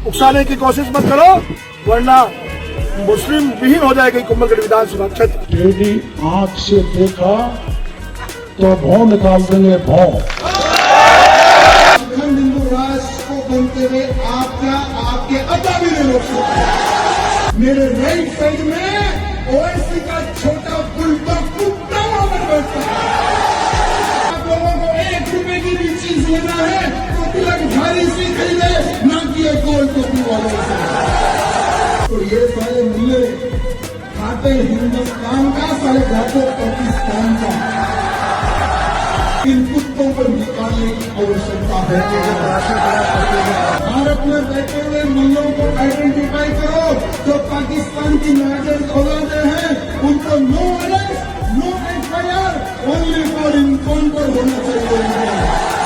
उकसाने की कोशिश मत करो, वरना मुस्लिम विहीन हो जाएगी कुंभलगढ़ विधानसभा क्षेत्र। यदि आंख से देखा तो भौं निकाल देंगे, भौं। हिंदू राष्ट्र को बनते हुए आपके अड्डा भी नहीं रोक सकते। मेरे राइट साइड में ओवैसी का छोटा बुलडॉग कुत्ता वहां पर बैठता है। आप लोगों को 1 रुपए की भी चीज लेना है तो तिलक झाड़ी से खरीदे, ना कि एक गोल टोपी वालों से। तो ये सारे मिले खाते हिंदुस्तान का, सारे खाते पाकिस्तान का। इन कुत्तों पर निकालने की आवश्यकता है। भारत में बैठे हुए मुल्लों को आइडेंटिफाई करो, जो पाकिस्तान की नाजर औलादे हैं, उनको no arrest, no FIR, only for encounter होना चाहिए।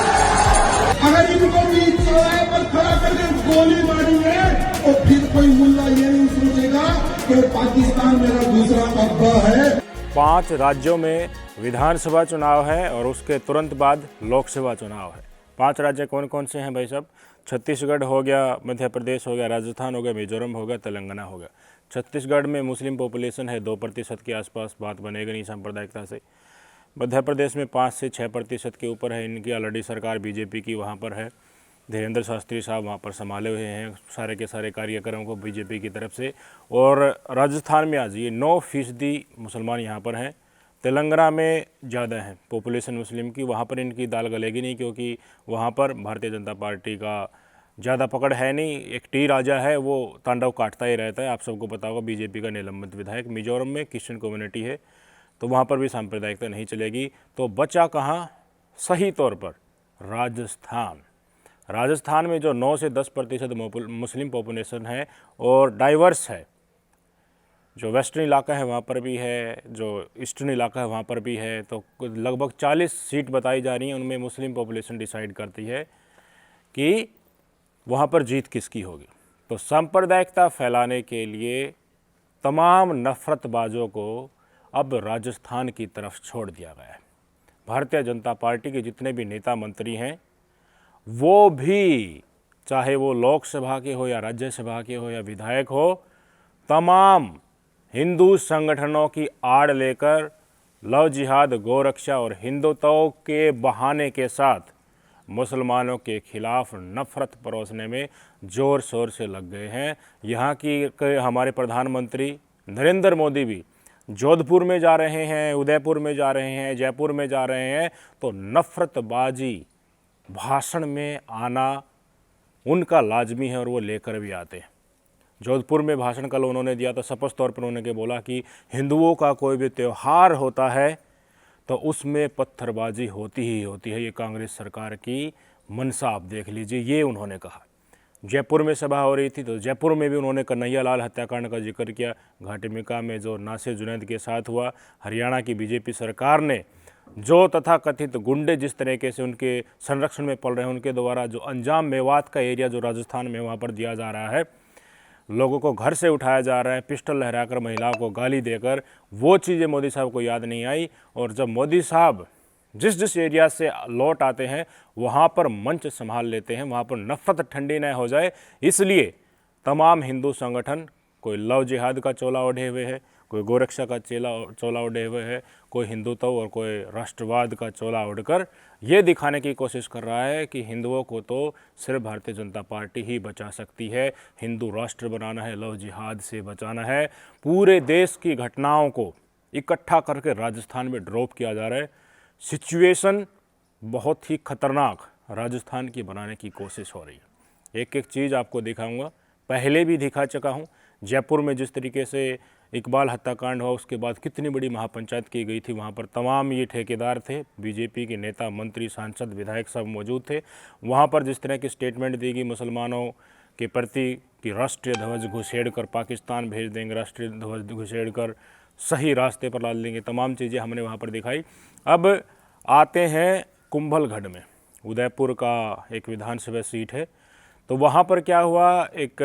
अगर इनको भी चौराहे पर खड़ा करके गोली मारी है तो फिर कोई मुल्ला ये नहीं सोचेगा कि पाकिस्तान मेरा दूसरा अब्बा है। 5 राज्यों में विधानसभा चुनाव है और उसके तुरंत बाद लोकसभा चुनाव है। 5 राज्य कौन कौन से हैं भाई साहब? छत्तीसगढ़ हो गया, मध्य प्रदेश हो गया, राजस्थान हो गया, मिजोरम हो गया, तेलंगाना हो गया। छत्तीसगढ़ में मुस्लिम पॉपुलेशन है 2% के आसपास, बात बनेगी नहीं सांप्रदायिकता से। मध्य प्रदेश में 5 से 6% के ऊपर है। इनकी ऑलरेडी सरकार बीजेपी की वहाँ पर है। धीरेन्द्र शास्त्री साहब वहाँ पर संभाले हुए हैं सारे के सारे कार्यक्रम को बीजेपी की तरफ से। और राजस्थान में आज ये 9% मुसलमान यहाँ पर हैं। तेलंगाना में ज़्यादा है पॉपुलेशन मुस्लिम की, वहाँ पर इनकी दाल गलेगी नहीं, क्योंकि वहाँ पर भारतीय जनता पार्टी का ज़्यादा पकड़ है नहीं। एक टी राजा है, वो तांडव काटता ही रहता है। आप सबको पता होगा बीजेपी का निलंबित विधायक। मिजोरम में क्रिश्चियन कम्युनिटी है, तो वहाँ पर भी सांप्रदायिकता नहीं चलेगी। तो बचा कहाँ? सही तौर पर राजस्थान। राजस्थान में जो 9 से 10% मुस्लिम पॉपुलेशन है और डाइवर्स है। जो वेस्टर्न इलाका है वहाँ पर भी है, जो ईस्टर्न इलाका है वहाँ पर भी है। तो लगभग 40 सीट बताई जा रही हैं, उनमें मुस्लिम पॉपुलेशन डिसाइड करती है कि वहाँ पर जीत किसकी होगी। तो सांप्रदायिकता फैलाने के लिए तमाम नफरतबाजों को अब राजस्थान की तरफ छोड़ दिया गया है। भारतीय जनता पार्टी के जितने भी नेता मंत्री हैं, वो भी चाहे वो लोकसभा के हो या राज्यसभा के हो या विधायक हो, तमाम हिंदू संगठनों की आड़ लेकर लव जिहाद, गोरक्षा और हिंदुत्व के बहाने के साथ मुसलमानों के खिलाफ नफरत परोसने में ज़ोर शोर से लग गए हैं। यहाँ की हमारे प्रधानमंत्री नरेंद्र मोदी भी जोधपुर में जा रहे हैं, उदयपुर में जा रहे हैं, जयपुर में जा रहे हैं। तो नफरतबाजी भाषण में आना उनका लाजमी है और वो लेकर भी आते हैं। जोधपुर में भाषण कल उन्होंने दिया तो स्पष्ट तौर पर उन्होंने बोला कि हिंदुओं का कोई भी त्यौहार होता है तो उसमें पत्थरबाजी होती ही होती है। ये कांग्रेस सरकार की मनसा आप देख लीजिए, ये उन्होंने कहा। जयपुर में सभा हो रही थी तो जयपुर में भी उन्होंने कन्हैया लाल हत्याकांड का जिक्र किया। घाटीमिका में जो नासिर जुनैद के साथ हुआ, हरियाणा की बीजेपी सरकार ने जो तथाकथित गुंडे जिस तरीके से उनके संरक्षण में पड़ रहे हैं, उनके द्वारा जो अंजाम मेवात का एरिया जो राजस्थान में वहाँ पर दिया जा रहा है, लोगों को घर से उठाया जा रहा है, पिस्टल लहराकर महिलाओं को गाली देकर, वो चीज़ें मोदी साहब को याद नहीं आई। और जब मोदी साहब जिस एरिया से लौट आते हैं वहाँ पर मंच संभाल लेते हैं, वहाँ पर नफरत ठंडी न हो जाए, इसलिए तमाम हिंदू संगठन कोई लव जिहाद का चोला ओढ़े हुए है, कोई गोरक्षा का चोला ओढ़े हुए है, कोई हिंदुत्व और कोई राष्ट्रवाद का चोला ओढ़कर ये दिखाने की कोशिश कर रहा है कि हिंदुओं को तो सिर्फ भारतीय जनता पार्टी ही बचा सकती है। हिंदू राष्ट्र बनाना है, लव जिहाद से बचाना है। पूरे देश की घटनाओं को इकट्ठा करके राजस्थान में ड्रॉप किया जा रहा है। सिचुएशन बहुत ही खतरनाक राजस्थान की बनाने की कोशिश हो रही है। एक एक चीज़ आपको दिखाऊंगा, पहले भी दिखा चुका हूँ। जयपुर में जिस तरीके से इकबाल हत्याकांड हुआ, उसके बाद कितनी बड़ी महापंचायत की गई थी, वहाँ पर तमाम ये ठेकेदार थे, बीजेपी के नेता, मंत्री, सांसद, विधायक सब मौजूद थे। वहाँ पर जिस तरह की स्टेटमेंट दी गई मुसलमानों के प्रति कि राष्ट्रीय ध्वज घुसेड़ कर पाकिस्तान भेज देंगे, राष्ट्रीय ध्वज घुसेड़ कर सही रास्ते पर ला देंगे, तमाम चीज़ें हमने वहाँ पर दिखाई। अब आते हैं कुंभलगढ़ में, उदयपुर का एक विधानसभा सीट है। तो वहाँ पर क्या हुआ, एक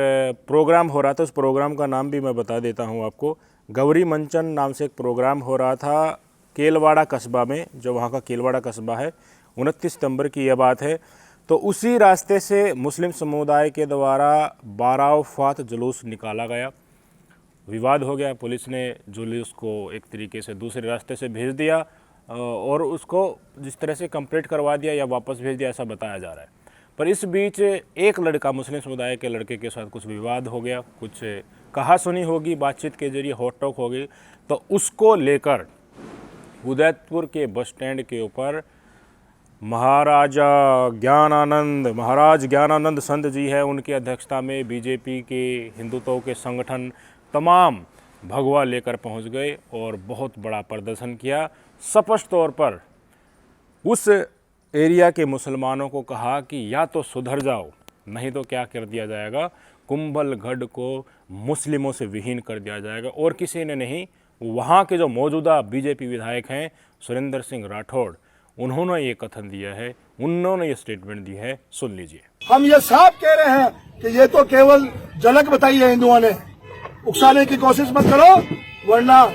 प्रोग्राम हो रहा था, उस प्रोग्राम का नाम भी मैं बता देता हूँ आपको। गौरी मंचन नाम से एक प्रोग्राम हो रहा था केलवाड़ा कस्बा में, जो वहाँ का केलवाड़ा कस्बा है। 29 सितंबर की यह बात है। तो उसी रास्ते से मुस्लिम समुदाय के द्वारा बारावफात जुलूस निकाला गया। विवाद हो गया, पुलिस ने जुलूस को एक तरीके से दूसरे रास्ते से भेज दिया और उसको जिस तरह से कंप्लीट करवा दिया या वापस भेज दिया, ऐसा बताया जा रहा है। पर इस बीच एक लड़का, मुस्लिम समुदाय के लड़के के साथ कुछ विवाद हो गया, कुछ कहा सुनी होगी, बातचीत के जरिए हॉट टॉक हो गई। तो उसको लेकर उदयपुर के बस स्टैंड के ऊपर महाराज ज्ञानानंद संत जी है, उनकी अध्यक्षता में बीजेपी के हिंदुत्व के संगठन तमाम भगवा लेकर पहुंच गए और बहुत बड़ा प्रदर्शन किया। स्पष्ट तौर पर उस एरिया के मुसलमानों को कहा कि या तो सुधर जाओ, नहीं तो क्या कर दिया जाएगा, कुंभलगढ़ को मुस्लिमों से विहीन कर दिया जाएगा। और किसी ने नहीं, वहाँ के जो मौजूदा बीजेपी विधायक हैं सुरेंद्र सिंह राठौड़, उन्होंने ये कथन दिया है, उन्होंने ये स्टेटमेंट दी है, सुन लीजिए। हम ये साफ कह रहे हैं कि ये तो केवल झलक बताई है हिंदुओं ने, उकसाने की कोशिश मत करो वरना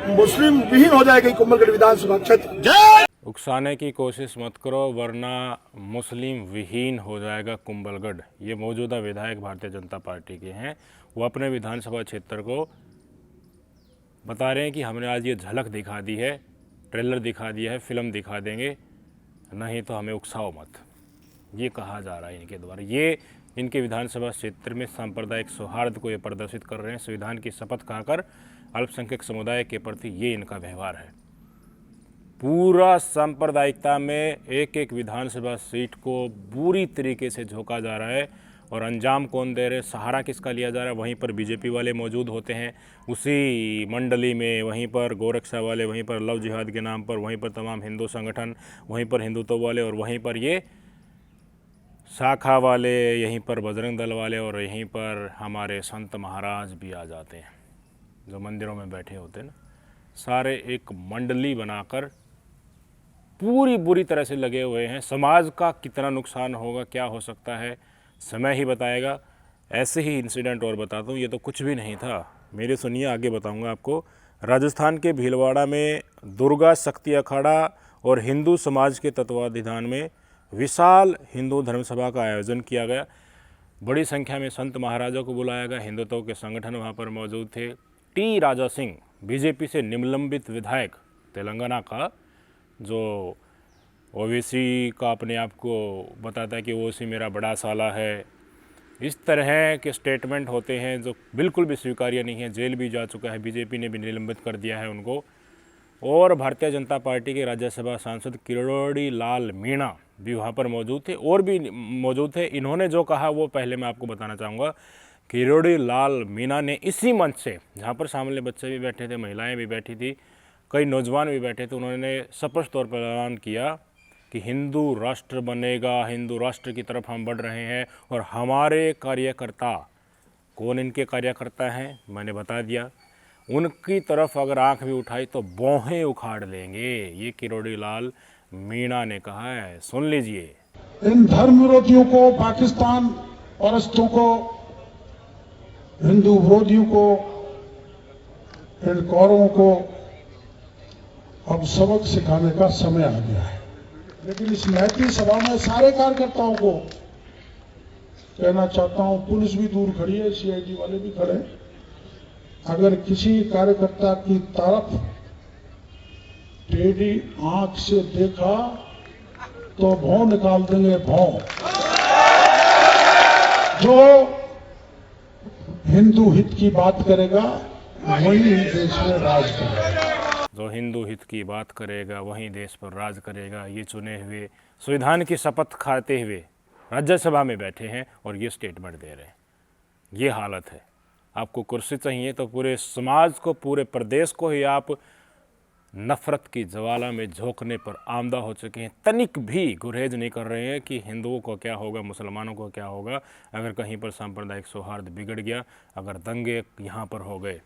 मुस्लिम विहीन हो जाएगी कुंभलगढ़ विधानसभा क्षेत्र। उकसाने की कोशिश मत करो वरना मुस्लिम विहीन हो जाएगा कुंभलगढ़। ये मौजूदा विधायक भारतीय जनता पार्टी के हैं, वो अपने विधानसभा क्षेत्र को बता रहे हैं कि हमने आज ये झलक दिखा दी है, ट्रेलर दिखा दिया है, फिल्म दिखा देंगे, नहीं तो हमें उकसाओ मत। ये कहा जा रहा है इनके द्वारा। ये इनके विधानसभा क्षेत्र में सांप्रदायिक सौहार्द को ये प्रदर्शित कर रहे हैं। संविधान की शपथ खाकर अल्पसंख्यक समुदाय के प्रति ये इनका व्यवहार है। पूरा सांप्रदायिकता में एक एक विधानसभा सीट को बुरी तरीके से झोंका जा रहा है। और अंजाम कौन दे रहे, सहारा किसका लिया जा रहा है? वहीं पर बीजेपी वाले मौजूद होते हैं उसी मंडली में, वहीं पर गोरक्षा वाले, वहीं पर लव जिहाद के नाम पर, वहीं पर तमाम हिंदू संगठन, वहीं पर हिंदुत्व वाले, और वहीं पर ये शाखा वाले, यहीं पर बजरंग दल वाले, और यहीं पर हमारे संत महाराज भी आ जाते हैं जो मंदिरों में बैठे होते हैं ना। सारे एक मंडली बनाकर पूरी बुरी तरह से लगे हुए हैं। समाज का कितना नुकसान होगा, क्या हो सकता है, समय ही बताएगा। ऐसे ही इंसिडेंट और बताता हूँ, ये तो कुछ भी नहीं था, मेरे सुनिए, आगे बताऊँगा आपको। राजस्थान के भीलवाड़ा में दुर्गा शक्ति अखाड़ा और हिंदू समाज के तत्वाधान में विशाल हिंदू धर्मसभा का आयोजन किया गया। बड़ी संख्या में संत महाराजों को बुलाया गया, हिंदुत्व के संगठन वहाँ पर मौजूद थे। टी राजा सिंह, बीजेपी से निलंबित विधायक तेलंगाना का, जो ओवैसी का अपने आप को बताता है कि ओवैसी मेरा बड़ा साला है, इस तरह के स्टेटमेंट होते हैं जो बिल्कुल भी स्वीकार्य नहीं है। जेल भी जा चुका है, बीजेपी ने भी निलंबित कर दिया है उनको। और भारतीय जनता पार्टी के राज्यसभा सांसद किरोड़ी लाल मीणा भी वहाँ पर मौजूद थे, और भी मौजूद थे। इन्होंने जो कहा वो पहले मैं आपको बताना चाहूँगा। किरोड़ी लाल मीणा ने इसी मंच से, जहाँ पर सामने बच्चे भी बैठे थे, महिलाएं भी बैठी थी, कई नौजवान भी बैठे थे, उन्होंने स्पष्ट तौर पर ऐलान किया कि हिंदू राष्ट्र बनेगा, हिंदू राष्ट्र की तरफ हम बढ़ रहे हैं। और हमारे कार्यकर्ता, कौन इनके कार्यकर्ता हैं मैंने बता दिया, उनकी तरफ अगर आंख भी उठाई तो भौहें उखाड़ लेंगे, ये किरोड़ी लाल मीणा ने कहा है, सुन लीजिए। इन धर्म विरोधियों को, पाकिस्तान परस्तों को, हिंदू विरोधियों को, इन कौरवों को अब सबक सिखाने का समय आ गया है। लेकिन इस मैत्री सभा में सारे कार्यकर्ताओं को कहना चाहता हूं, पुलिस भी दूर खड़ी है, सीआईडी वाले भी खड़े हैं, अगर किसी कार्यकर्ता की तरफ टेढ़ी आंख से देखा तो भौं निकाल देंगे, भौं। जो हिंदू हित की बात करेगा वही देश में राज करेगा। जो हिंदू हित की बात करेगा वही देश पर राज करेगा। ये चुने हुए संविधान की शपथ खाते हुए राज्यसभा में बैठे हैं और ये स्टेटमेंट दे रहे हैं। ये हालत है। आपको कुर्सी चाहिए तो पूरे समाज को, पूरे प्रदेश को ही आप नफरत की ज्वाला में झोंकने पर आमदा हो चुके हैं। तनिक भी गुरेज नहीं कर रहे हैं कि हिंदुओं को क्या होगा, मुसलमानों को क्या होगा अगर कहीं पर सांप्रदायिक सौहार्द बिगड़ गया, अगर दंगे यहाँ पर हो गए।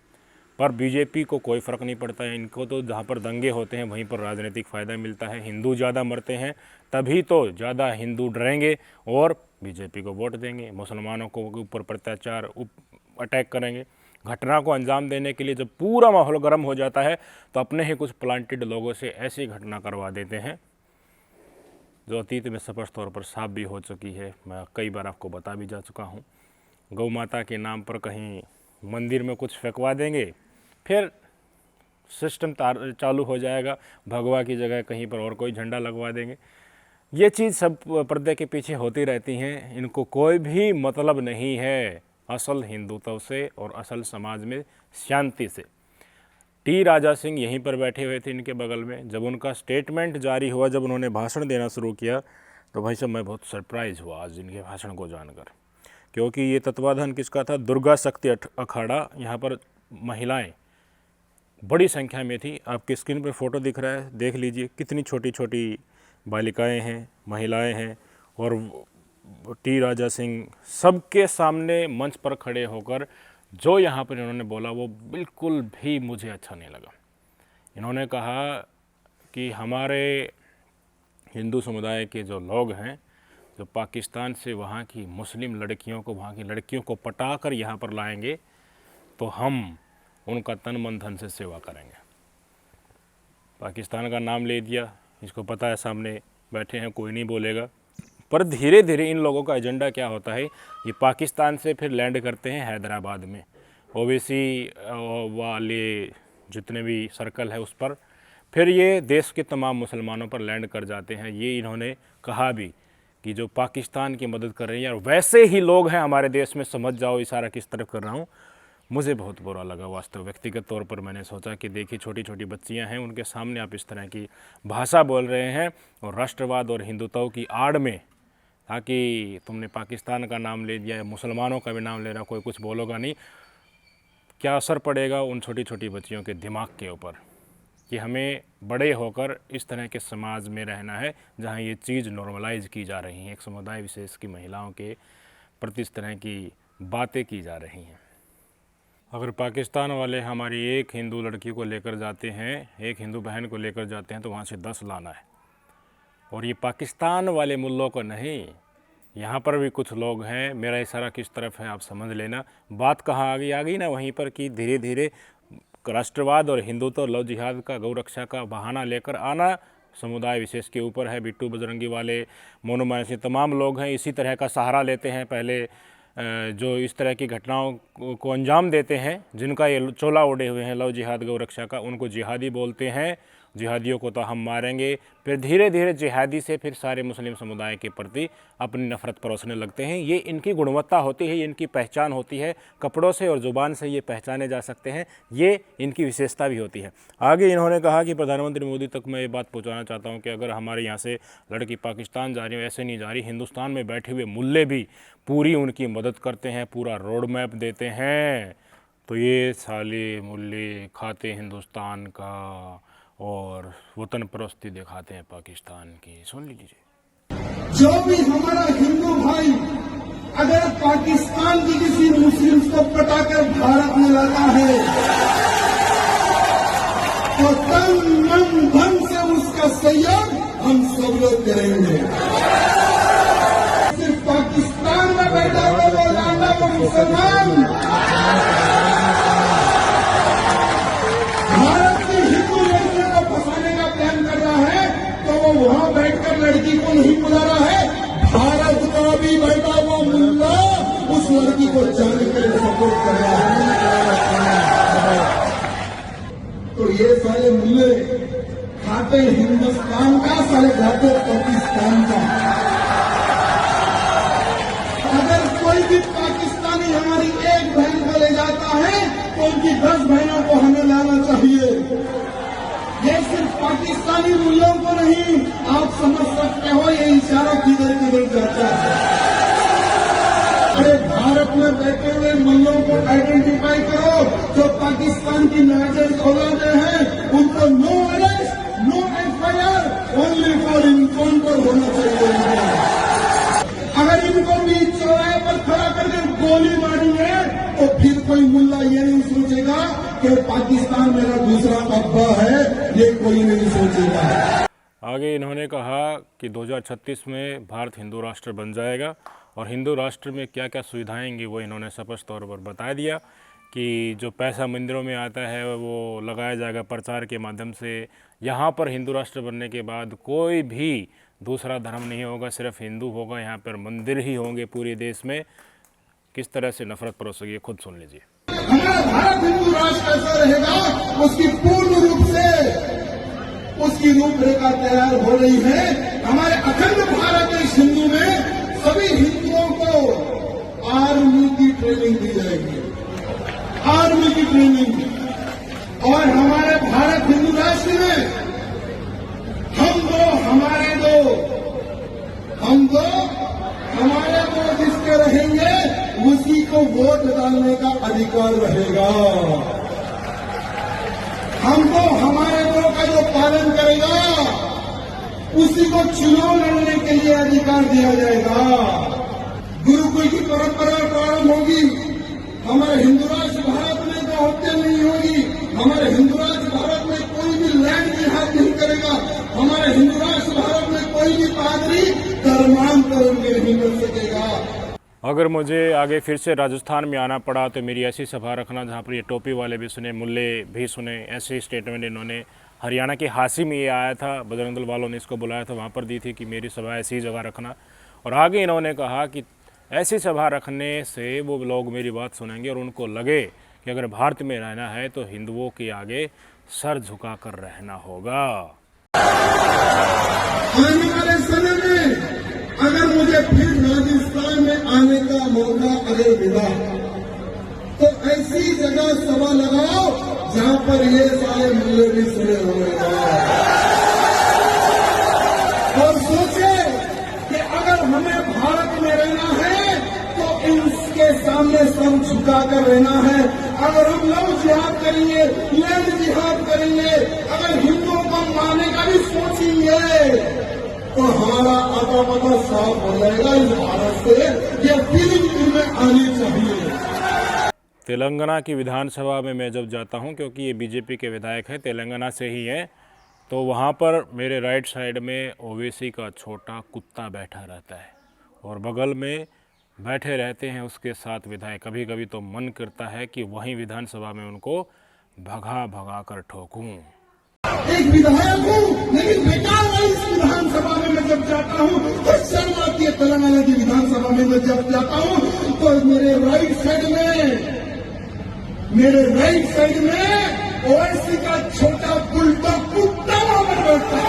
पर बीजेपी को कोई फ़र्क नहीं पड़ता है। इनको तो जहाँ पर दंगे होते हैं वहीं पर राजनीतिक फ़ायदा मिलता है। हिंदू ज़्यादा मरते हैं तभी तो ज़्यादा हिंदू डरेंगे और बीजेपी को वोट देंगे। मुसलमानों को ऊपर अत्याचार अटैक करेंगे। घटना को अंजाम देने के लिए जब पूरा माहौल गर्म हो जाता है तो अपने ही कुछ प्लांटेड लोगों से ऐसी घटना करवा देते हैं जो अतीत में स्पष्ट तौर पर साफ भी हो चुकी है। मैं कई बार आपको बता भी जा चुका हूँ। गौ माता के नाम पर कहीं मंदिर में कुछ फेंकवा देंगे, फिर सिस्टम चालू हो जाएगा, भगवा की जगह कहीं पर और कोई झंडा लगवा देंगे। ये चीज़ सब पर्दे के पीछे होती रहती हैं। इनको कोई भी मतलब नहीं है असल हिंदुत्व से और असल समाज में शांति से। टी राजा सिंह यहीं पर बैठे हुए थे इनके बगल में। जब उनका स्टेटमेंट जारी हुआ, जब उन्होंने भाषण देना शुरू किया, तो भाई साहब मैं बहुत सरप्राइज़ हुआ आज इनके भाषण को जानकर, क्योंकि ये तत्वाधान किसका था? दुर्गा शक्ति अखाड़ा। यहाँ पर महिलाएं बड़ी संख्या में थी। आपकी स्क्रीन पर फोटो दिख रहा है, देख लीजिए कितनी छोटी छोटी बालिकाएं हैं, महिलाएं हैं। और टी राजा सिंह सबके सामने मंच पर खड़े होकर जो यहाँ पर इन्होंने बोला वो बिल्कुल भी मुझे अच्छा नहीं लगा। इन्होंने कहा कि हमारे हिंदू समुदाय के जो लोग हैं, जो पाकिस्तान से वहाँ की मुस्लिम लड़कियों को, वहाँ की लड़कियों को पटाकर यहाँ पर लाएंगे तो हम उनका तन मन धन से सेवा करेंगे। पाकिस्तान का नाम ले दिया, इसको पता है सामने बैठे हैं, कोई नहीं बोलेगा। पर धीरे धीरे इन लोगों का एजेंडा क्या होता है, ये पाकिस्तान से फिर लैंड करते हैं हैदराबाद में, ओवैसी वाले जितने भी सर्कल है उस पर, फिर ये देश के तमाम मुसलमानों पर लैंड कर जाते हैं। ये इन्होंने कहा भी कि जो पाकिस्तान की मदद कर रहे हैं यार वैसे ही लोग हैं हमारे देश में, समझ जाओ इशारा किस तरफ कर रहा हूँ। मुझे बहुत बुरा लगा वास्तव। व्यक्तिगत तौर पर मैंने सोचा कि देखिए छोटी छोटी बच्चियां हैं, उनके सामने आप इस तरह की भाषा बोल रहे हैं और राष्ट्रवाद और हिंदुत्व की आड़ में, ताकि तुमने पाकिस्तान का नाम ले दिया, मुसलमानों का भी नाम ले रहा, कोई कुछ बोलोगा नहीं। क्या असर पड़ेगा उन छोटी छोटी बच्चियों के दिमाग के ऊपर कि हमें बड़े होकर इस तरह के समाज में रहना है जहाँ ये चीज़ नॉर्मलाइज की जा रही हैं, एक समुदाय विशेष की महिलाओं के प्रति इस तरह की बातें की जा रही हैं। अगर पाकिस्तान वाले हमारी एक हिंदू लड़की को लेकर जाते हैं, एक हिंदू बहन को लेकर जाते हैं, तो वहाँ से 10 लाना है। और ये पाकिस्तान वाले मुल्लों को नहीं, यहाँ पर भी कुछ लोग हैं। मेरा इशारा किस तरफ है आप समझ लेना। बात कहाँ आ गई ना वहीं पर कि धीरे धीरे राष्ट्रवाद और हिंदुत्व, लव जिहाद का, गौ रक्षा का बहाना लेकर आना समुदाय विशेष के ऊपर है। बिट्टू बजरंगी वाले, मोनू मायासी, तमाम लोग हैं इसी तरह का सहारा लेते हैं। पहले जो इस तरह की घटनाओं को अंजाम देते हैं, जिनका ये चोला ओढ़े हुए हैं लव जिहाद गौ रक्षा का, उनको जिहादी बोलते हैं। जिहादियों को तो हम मारेंगे। फिर धीरे धीरे जिहादी से फिर सारे मुस्लिम समुदाय के प्रति अपनी नफ़रत परोसने लगते हैं। ये इनकी गुणवत्ता होती है, ये इनकी पहचान होती है। कपड़ों से और ज़ुबान से ये पहचाने जा सकते हैं, ये इनकी विशेषता भी होती है। आगे इन्होंने कहा कि प्रधानमंत्री मोदी तक मैं ये बात पहुँचाना चाहता हूँ कि अगर हमारे यहाँ से लड़की पाकिस्तान जा रही है, ऐसे नहीं जा रही, हिंदुस्तान में बैठे हुए मुल्ले भी पूरी उनकी मदद करते हैं, पूरा रोड मैप देते हैं। तो ये साले मुल्ले खाते हिंदुस्तान का और वतन परस्ती दिखाते हैं पाकिस्तान की। सुन लीजिए। जो भी हमारा हिंदू भाई अगर पाकिस्तान की किसी मुस्लिम को पटाकर भारत में लाता है तो तन मन धन से उसका सहयोग हम सब लोग करेंगे। सिर्फ पाकिस्तान में बैठा हुआ वो लाना वो मुसलमान भारत की हिंदू लड़कियों को फंसाने का प्लान कर रहा है, तो वो वहां बैठकर लड़की को नहीं बुला रहा है, भारत का भी बैठा हुआ मुल्ला उस लड़की को जाने के लिए सपोर्ट कर रहा है। तो ये सारे मुल्ले खाते हिंदुस्तान का, सारे खाते पाकिस्तान का। अगर कोई भी पाकिस्तानी हमारी एक बहन को ले जाता है तो उनकी 10 बहनों को हमें लाना चाहिए। ये सिर्फ पाकिस्तानी मुल्लों को नहीं, आप समझ सकते हो ये इशारा किधर किधर जाता है। अरे भारत में बैठे हुए मुल्लों को आइडेंटिफाई करो, जो पाकिस्तान की नाजायज औलादें हैं उनको no arrest, no FIR, only for encounter होना चाहिए। अगर इनको भी चौराहे पर खड़ा करके गोली मारी है तो फिर कोई मुल्ला ये नहीं सोचेगा कि पाकिस्तान मेरा दूसरा अब्बा है, ये कोई नहीं सोचेगा। आगे इन्होंने कहा कि 2036 में भारत हिंदू राष्ट्र बन जाएगा और हिंदू राष्ट्र में क्या क्या सुविधाएं आएंगी वो इन्होंने स्पष्ट तौर पर बता दिया कि जो पैसा मंदिरों में आता है वो लगाया जाएगा प्रचार के माध्यम से। यहाँ पर हिंदू राष्ट्र बनने के बाद कोई भी दूसरा धर्म नहीं होगा, सिर्फ हिंदू होगा, यहाँ पर मंदिर ही होंगे पूरे देश में, किस तरह से नफरत परोसेगी खुद सुन लीजिए। हमारा भारत हिंदू राष्ट्र कैसा रहेगा, उसकी पूर्ण रूप से उसकी रूपरेखा तैयार हो रही है। हमारे अखंड भारत देश हिंदू में सभी हिंदुओं को आर्मी की ट्रेनिंग दी जाएगी, आर्मी की ट्रेनिंग। और हमारे भारत हिंदू राष्ट्र में हम दो हमारे दो जिसके रहेंगे उसी को वोट डालने का अधिकार रहेगा। हम दो हमारे दो का जो पालन करेगा उसी को चुनाव लड़ने के लिए अधिकार दिया जाएगा। गुरुकुल की परंपरा प्रारंभ होगी। हमारे हिंदू राष्ट्र भारत में जो हत्या नहीं होगी, हमारे हिंदू राष्ट्र भारत में कोई भी लैंड जिहाद नहीं करेगा, हमारे हिंदू राष्ट्र भारत में कोई भी पादरी धर्मांतरण नहीं कर सकेगा। अगर मुझे आगे फिर से राजस्थान में आना पड़ा तो मेरी ऐसी सभा रखना जहाँ पर ये टोपी वाले भी सुने, मुल्ले भी सुने, ऐसे स्टेटमेंट इन्होंने। हरियाणा के हासी में ये आया था, बजरंग दल वालों ने इसको बुलाया था, वहाँ पर दी थी कि मेरी सभा ऐसी जगह रखना। और आगे इन्होंने कहा कि ऐसी सभा रखने से वो लोग मेरी बात सुनेंगे और उनको लगे कि अगर भारत में रहना है तो हिंदुओं के आगे सर झुका कर रहना होगा। आने वाले समय में अगर मुझे फिर राजस्थान में आने का मौका अगर मिला तो ऐसी जगह सभा लगाओ जहां पर ये सारे मुल्ले भी सुने हुए और सोचे कि अगर हमें भारत में रहना है तो इनके सामने सर झुकाकर रहना है। अगर हम लव जिहाद करेंगे, लैंड जिहाद करेंगे, अगर हिंदुओं को मारने का भी सोचेंगे तो हमारा आता पता साफ हो जाएगा इस भारत से। ये फीलिंग इनमें आनी चाहिए। तेलंगाना की विधानसभा में मैं जब जाता हूं, क्योंकि ये बीजेपी के विधायक हैं, तेलंगाना से ही हैं, तो वहां पर मेरे राइट साइड में ओवैसी का छोटा कुत्ता बैठा रहता है और बगल में बैठे रहते हैं उसके साथ विधायक। कभी कभी तो मन करता है कि वहीं विधानसभा में उनको भगा भगा कर ठोकूं। एक विधायक हूँ लेकिन बेकार है इस विधानसभा में मैं जब जाता हूँ तो शर्म आती है। तेलंगाना की विधानसभा में मैं जब जाता हूँ तो मेरे राइट साइड में ओवैसी का छोटा बुलडॉग कुत्ता वहां पर बैठता है,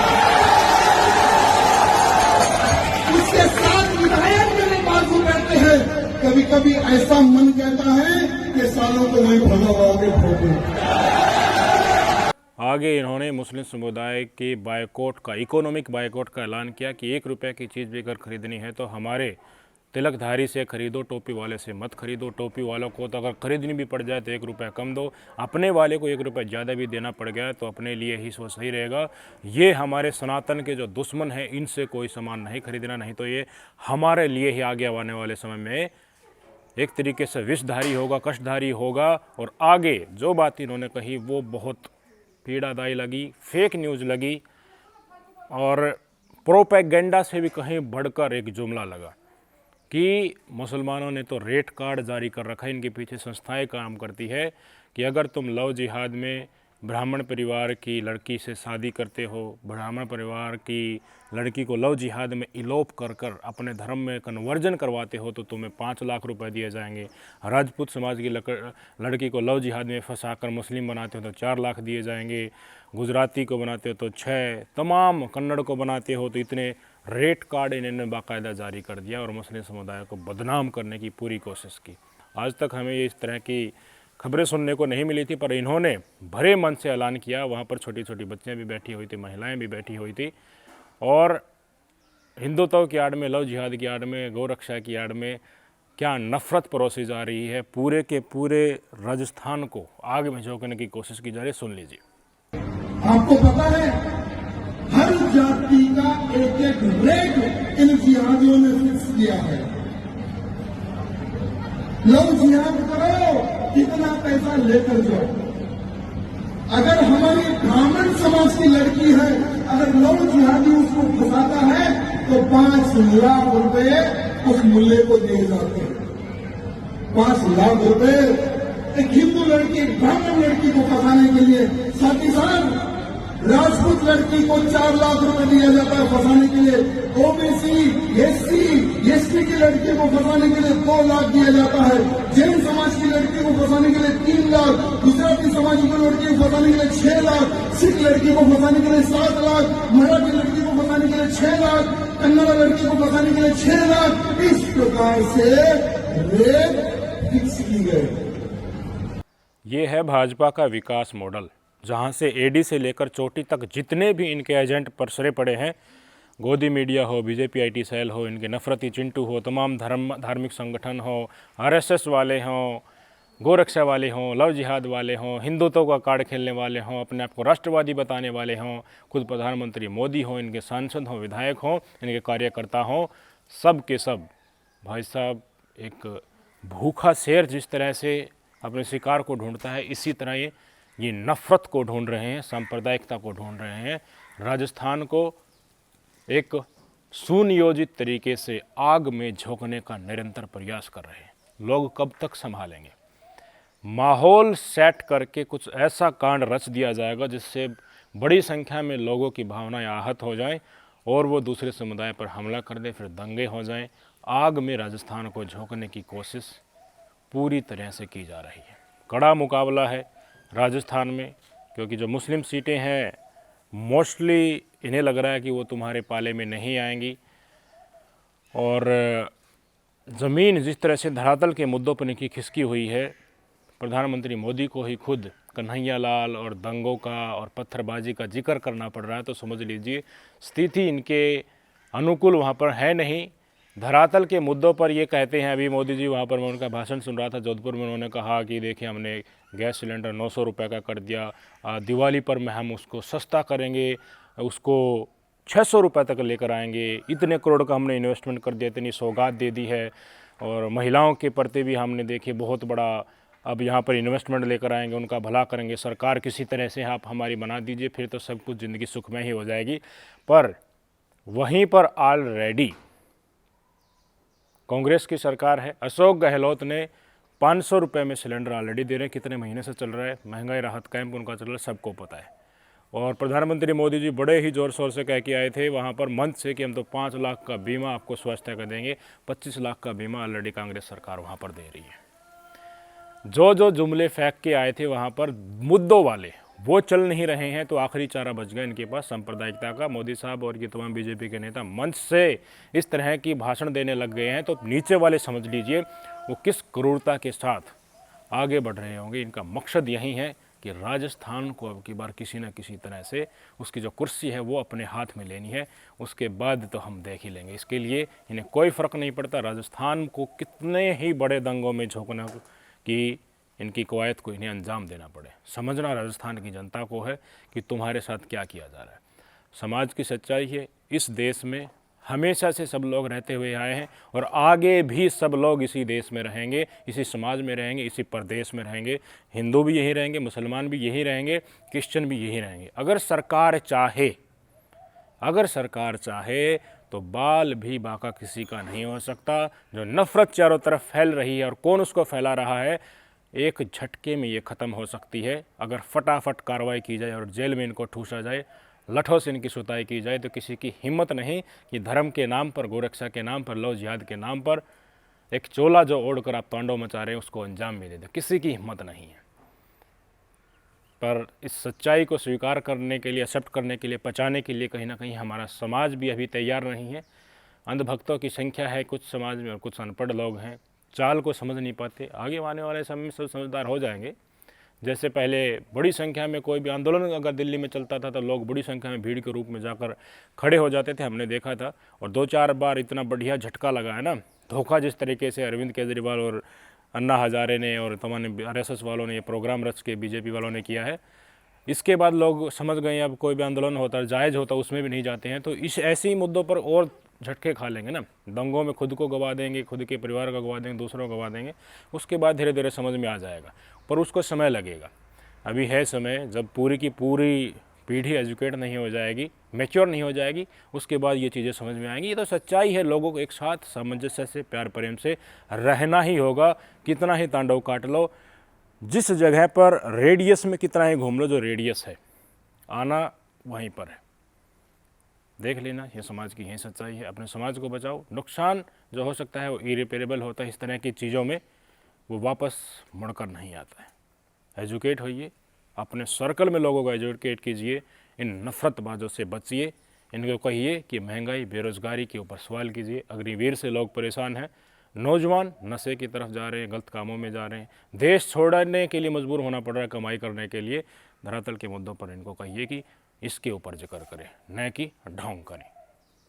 उसके साथ विधायक मेरे बाजू बैठते हैं। कभी कभी ऐसा मन कहता है कि सालों को वही भगा के ठोकूं। आगे इन्होंने मुस्लिम समुदाय के बायकॉट का, इकोनॉमिक बायकॉट का ऐलान किया कि 1 रुपये की चीज़ भी अगर खरीदनी है तो हमारे तिलकधारी से खरीदो, टोपी वाले से मत खरीदो। टोपी वालों को तो अगर खरीदनी भी पड़ जाए तो 1 रुपया कम दो, अपने वाले को 1 रुपया ज़्यादा भी देना पड़ गया तो अपने लिए ही वो सही रहेगा। ये हमारे सनातन के जो दुश्मन हैं इनसे कोई सामान नहीं खरीदना, नहीं तो ये हमारे लिए ही आगे आने वाले समय में एक तरीके से विषधारी होगा, कष्टधारी होगा। और आगे जो बात इन्होंने कही वो बहुत पीड़ादायी लगी, फेक न्यूज़ लगी और प्रोपेगेंडा से भी कहीं बढ़कर एक जुमला लगा कि मुसलमानों ने तो रेट कार्ड जारी कर रखा है, इनके पीछे संस्थाएं काम करती है कि अगर तुम लव जिहाद में ब्राह्मण परिवार की लड़की से शादी करते हो, ब्राह्मण परिवार की लड़की को लव जिहाद में इलोप कर कर अपने धर्म में कन्वर्जन करवाते हो तो तुम्हें 5 लाख रुपए दिए जाएंगे। राजपूत समाज की लड़की को लव जिहाद में फंसाकर मुस्लिम बनाते हो तो 4 लाख दिए जाएंगे। गुजराती को बनाते हो तो 6, तमाम कन्नड़ को बनाते हो तो इतने रेट कार्ड इन्होंने बाकायदा जारी कर दिया और मुस्लिम समुदाय को बदनाम करने की पूरी कोशिश की। आज तक हमें ये इस तरह की खबरें सुनने को नहीं मिली थी, पर इन्होंने भरे मन से ऐलान किया। वहाँ पर छोटी छोटी बच्चियाँ भी बैठी हुई थी, महिलाएं भी बैठी हुई थी और हिंदुत्व की आड़ में, लव जिहाद की आड़ में, गौरक्षा की आड़ में क्या नफरत परोसी जा रही है। पूरे के पूरे राजस्थान को आग में झोंकने की कोशिश की जा रही है। सुन लीजिए। आपको पता है हर जाति का एक रेट इन जिहादियों ने फिक्स किया है। लव जिहाद करो, कितना पैसा लेकर जाओ। अगर हमारी ब्राह्मण समाज की लड़की है, अगर लव जिहादी उसको फंसाता है तो 5 लाख रुपए उस मुल्ले को दिए जाते हैं। 5 लाख रुपए एक हिंदू लड़की, एक ब्राह्मण लड़की को फंसाने के लिए। साथ ही साथ राजपूत लड़की को 4 लाख रुपए दिया जाता है फंसाने के लिए, ओबीसी, एससी, एसटी की लड़की को फंसाने के लिए 2 लाख दिया जाता है, जैन समाज की लड़की को फंसाने के लिए 3 लाख, गुजराती समाज की लड़की को फंसाने के लिए 6 लाख, सिख लड़की को फंसाने के लिए 7 लाख, मराठी लड़की को फंसाने के लिए 6 लाख, कन्नड़ा लड़की को फंसाने के लिए 6 लाख। इस प्रकार से रेट फिक्स की गई। ये है भाजपा का विकास मॉडल, जहाँ से एडी से लेकर चोटी तक जितने भी इनके एजेंट परसरे पड़े हैं, गोदी मीडिया हो, बीजेपी आईटी सेल हो, इनके नफरती चिंटू हो, तमाम धार्मिक संगठन हो, आरएसएस वाले हों, गोरक्षा वाले हों, लव जिहाद वाले हों, हिंदुत्व का कार्ड खेलने वाले हों, अपने आप को राष्ट्रवादी बताने वाले हों, खुद प्रधानमंत्री मोदी हों, इनके सांसद हों, विधायक हों, इनके कार्यकर्ता हों, सब के सब भाई साहब एक भूखा शेर जिस तरह से अपने शिकार को ढूंढता है, इसी तरह ये नफ़रत को ढूंढ रहे हैं, सांप्रदायिकता को ढूंढ रहे हैं। राजस्थान को एक सुनियोजित तरीके से आग में झोंकने का निरंतर प्रयास कर रहे हैं। लोग कब तक संभालेंगे? माहौल सेट करके कुछ ऐसा कांड रच दिया जाएगा जिससे बड़ी संख्या में लोगों की भावनाएं आहत हो जाएं और वो दूसरे समुदाय पर हमला कर दें, फिर दंगे हो जाएं। आग में राजस्थान को झोंकने की कोशिश पूरी तरह से की जा रही है। कड़ा मुकाबला है राजस्थान में, क्योंकि जो मुस्लिम सीटें हैं मोस्टली इन्हें लग रहा है कि वो तुम्हारे पाले में नहीं आएंगी, और ज़मीन जिस तरह से धरातल के मुद्दों पर इनकी खिसकी हुई है, प्रधानमंत्री मोदी को ही खुद कन्हैया लाल और दंगों का और पत्थरबाजी का जिक्र करना पड़ रहा है, तो समझ लीजिए स्थिति इनके अनुकूल वहाँ पर है नहीं। धरातल के मुद्दों पर ये कहते हैं, अभी मोदी जी वहाँ पर मैं उनका भाषण सुन रहा था जोधपुर में, उन्होंने कहा कि देखिए हमने गैस सिलेंडर 900 रुपये का कर दिया, दिवाली पर में हम उसको सस्ता करेंगे, उसको 600 रुपये तक लेकर आएंगे, इतने करोड़ का हमने इन्वेस्टमेंट कर दिया, इतनी सौगात दे दी है, और महिलाओं के प्रति भी हमने देखिए बहुत बड़ा अब यहाँ पर इन्वेस्टमेंट लेकर आएंगे, उनका भला करेंगे, सरकार किसी तरह से आप हमारी बना दीजिए, फिर तो सब कुछ ज़िंदगी सुखमय ही हो जाएगी। पर वहीं पर ऑलरेडी कांग्रेस की सरकार है, अशोक गहलोत ने 500 रुपये में सिलेंडर ऑलरेडी दे रहे हैं। कितने महीने से चल रहा है, महंगाई राहत कैंप उनका चल रहा है, सबको पता है। और प्रधानमंत्री मोदी जी बड़े ही ज़ोर शोर से कह के आए थे वहाँ पर मंच से कि हम तो 5 लाख का बीमा आपको स्वास्थ्य का देंगे। 25 लाख का बीमा ऑलरेडी कांग्रेस सरकार वहाँ पर दे रही है। जो जुमले फेंक के आए थे वहाँ पर मुद्दों वाले, वो चल नहीं रहे हैं, तो आखिरी चारा बच गया इनके पास सांप्रदायिकता का। मोदी साहब और ये तमाम बीजेपी के नेता मंच से इस तरह की भाषण देने लग गए हैं, तो नीचे वाले समझ लीजिए वो किस क्रूरता के साथ आगे बढ़ रहे होंगे। इनका मकसद यही है कि राजस्थान को अब की बार किसी न किसी तरह से उसकी जो कुर्सी है वो अपने हाथ में लेनी है, उसके बाद तो हम देख ही लेंगे। इसके लिए इन्हें कोई फ़र्क नहीं पड़ता राजस्थान को कितने ही बड़े दंगों में झोंकना कि इनकी कवायद को इन्हें अंजाम देना पड़े। समझना राजस्थान की जनता को है कि तुम्हारे साथ क्या किया जा रहा है। समाज की सच्चाई है, इस देश में हमेशा से सब लोग रहते हुए आए हैं और आगे भी सब लोग इसी देश में रहेंगे, इसी समाज में रहेंगे, इसी प्रदेश में रहेंगे। हिंदू भी यही रहेंगे, मुसलमान भी यही रहेंगे, क्रिश्चियन भी यही रहेंगे। अगर सरकार चाहे तो बाल भी बाका किसी का नहीं हो सकता। जो नफ़रत चारों तरफ फैल रही है और कौन उसको फैला रहा है, एक झटके में ये ख़त्म हो सकती है अगर फटाफट कार्रवाई की जाए और जेल में इनको ठूसा जाए, लठों से इनकी सुताई की जाए। तो किसी की हिम्मत नहीं कि धर्म के नाम पर, गोरक्षा के नाम पर, लव जिहाद के नाम पर एक चोला जो ओढ़कर आप तांडव मचा रहे हैं उसको अंजाम भी दे दे। किसी की हिम्मत नहीं है। पर इस सच्चाई को स्वीकार करने के लिए, एक्सेप्ट करने के लिए, पचाने के लिए कहीं ना कहीं हमारा समाज भी अभी तैयार नहीं है। अंधभक्तों की संख्या है कुछ समाज में और कुछ अनपढ़ लोग हैं, चाल को समझ नहीं पाते। आगे आने वाले समय में सब समझदार हो जाएंगे। जैसे पहले बड़ी संख्या में कोई भी आंदोलन अगर दिल्ली में चलता था तो लोग बड़ी संख्या में भीड़ के रूप में जाकर खड़े हो जाते थे, हमने देखा था। और 2-4 बार इतना बढ़िया झटका लगा है ना, धोखा जिस तरीके से अरविंद केजरीवाल और अन्ना हजारे ने और तमाम आरएसएस वालों ने ये प्रोग्राम रच के बीजेपी वालों ने किया है, इसके बाद लोग समझ गए अब कोई भी आंदोलन होता है जायज़ होता उसमें भी नहीं जाते हैं। तो इस ऐसे ही मुद्दों पर और झटके खा लेंगे ना, दंगों में खुद को गवा देंगे, खुद के परिवार को गवा देंगे, दूसरों को गवा देंगे, उसके बाद धीरे धीरे समझ में आ जाएगा। पर उसको समय लगेगा। अभी है समय, जब पूरी की पूरी पीढ़ी एजुकेट नहीं हो जाएगी, मैच्योर नहीं हो जाएगी, उसके बाद ये चीज़ें समझ में आएंगी। ये तो सच्चाई है। लोगों को एक साथ सामंजस्य से, प्यार प्रेम से रहना ही होगा। कितना ही तांडव काट लो, जिस जगह पर रेडियस में कितना ही घूम लो, जो रेडियस है, आना वहीं पर है। देख लेना, ये समाज की यही सच्चाई है। अपने समाज को बचाओ। नुकसान जो हो सकता है वो इरिपेरेबल होता है। इस तरह की चीज़ों में वो वापस मुड़कर नहीं आता है। एजुकेट होइए, अपने सर्कल में लोगों को एजुकेट कीजिए, इन नफ़रतबाजों से बचिए। इनको कहिए कि महंगाई, बेरोज़गारी के ऊपर सवाल कीजिए। अग्निवीर से लोग परेशान हैं, नौजवान नशे की तरफ जा रहे हैं, गलत कामों में जा रहे हैं, देश छोड़ने के लिए मजबूर होना पड़ रहा है कमाई करने के लिए। धरातल के मुद्दों पर इनको कहिए कि इसके ऊपर जिक्र करें, न कि ढोंग करें।